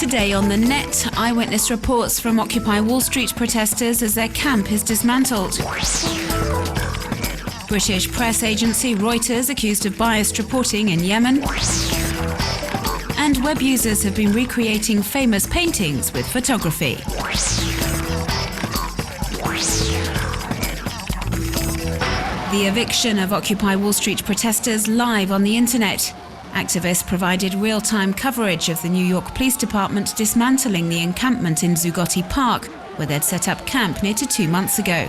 Today on the net, eyewitness reports from Occupy Wall Street protesters as their camp is dismantled. British press agency Reuters accused of biased reporting in Yemen. And web users have been recreating famous paintings with photography. The eviction of Occupy Wall Street protesters live on the internet. Activists provided real-time coverage of the New York Police Department dismantling the encampment in Zuccotti Park, where they'd set up camp near to 2 months ago.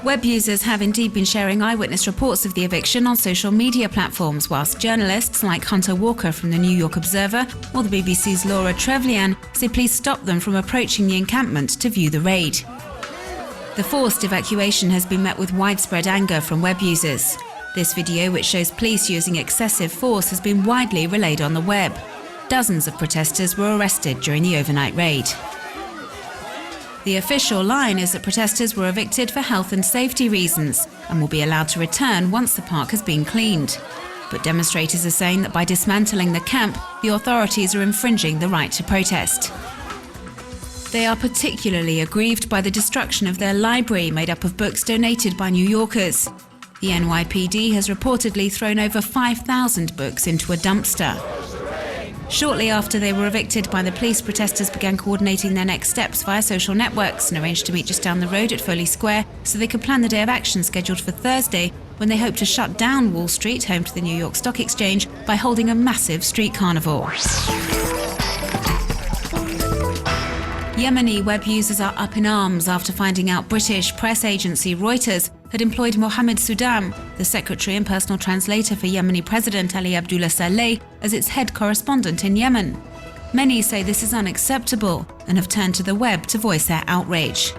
Web users have indeed been sharing eyewitness reports of the eviction on social media platforms, whilst journalists like Hunter Walker from the New York Observer or the BBC's Laura Trevelyan say police stopped them from approaching the encampment to view the raid. The forced evacuation has been met with widespread anger from web users. This video, which shows police using excessive force, has been widely relayed on the web. Dozens of protesters were arrested during the overnight raid. The official line is that protesters were evicted for health and safety reasons and will be allowed to return once the park has been cleaned. But demonstrators are saying that by dismantling the camp, the authorities are infringing the right to protest. They are particularly aggrieved by the destruction of their library, made up of books donated by New Yorkers. The NYPD has reportedly thrown over 5,000 books into a dumpster. Shortly after they were evicted by the police, protesters began coordinating their next steps via social networks and arranged to meet just down the road at Foley Square so they could plan the day of action scheduled for Thursday, when they hope to shut down Wall Street, home to the New York Stock Exchange, by holding a massive street carnival. Yemeni web users are up in arms after finding out British press agency Reuters had employed Mohammed Sudam, the secretary and personal translator for Yemeni President Ali Abdullah Saleh, as its head correspondent in Yemen. Many say this is unacceptable and have turned to the web to voice their outrage.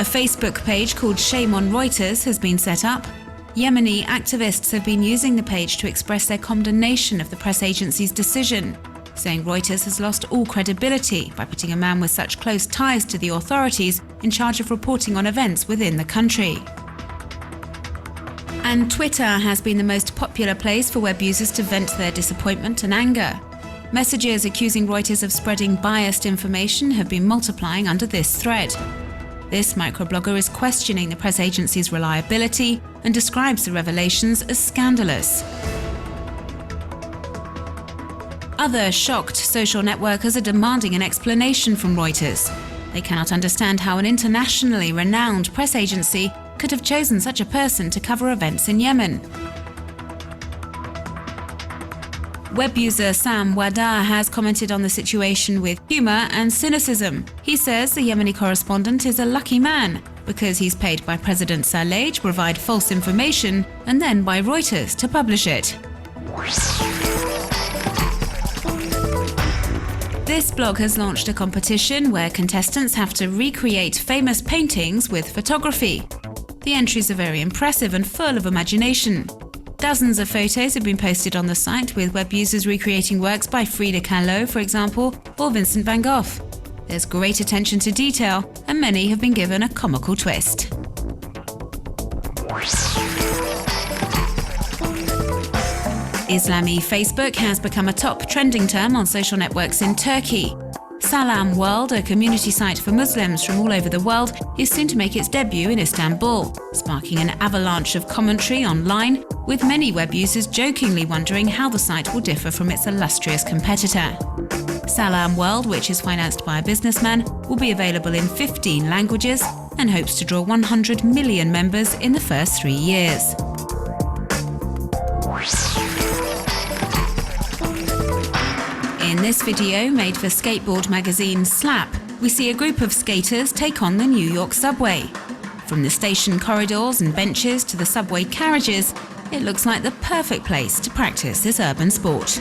A Facebook page called Shame on Reuters has been set up. Yemeni activists have been using the page to express their condemnation of the press agency's decision, saying Reuters has lost all credibility by putting a man with such close ties to the authorities in charge of reporting on events within the country. And Twitter has been the most popular place for web users to vent their disappointment and anger. Messages accusing Reuters of spreading biased information have been multiplying under this thread. This microblogger is questioning the press agency's reliability and describes the revelations as scandalous. Other shocked social networkers are demanding an explanation from Reuters. They cannot understand how an internationally renowned press agency could have chosen such a person to cover events in Yemen. Web user Sam Wada has commented on the situation with humour and cynicism. He says the Yemeni correspondent is a lucky man because he's paid by President Saleh to provide false information and then by Reuters to publish it. This blog has launched a competition where contestants have to recreate famous paintings with photography. The entries are very impressive and full of imagination. Dozens of photos have been posted on the site, with web users recreating works by Frida Kahlo, for example, or Vincent van Gogh. There's great attention to detail, and many have been given a comical twist. Islami Facebook has become a top trending term on social networks in Turkey. Salam World, a community site for Muslims from all over the world, is soon to make its debut in Istanbul, sparking an avalanche of commentary online, with many web users jokingly wondering how the site will differ from its illustrious competitor. Salam World, which is financed by a businessman, will be available in 15 languages and hopes to draw 100 million members in the first 3 years. In this video, made for skateboard magazine Slap, we see a group of skaters take on the New York subway. From the station corridors and benches to the subway carriages, it looks like the perfect place to practice this urban sport.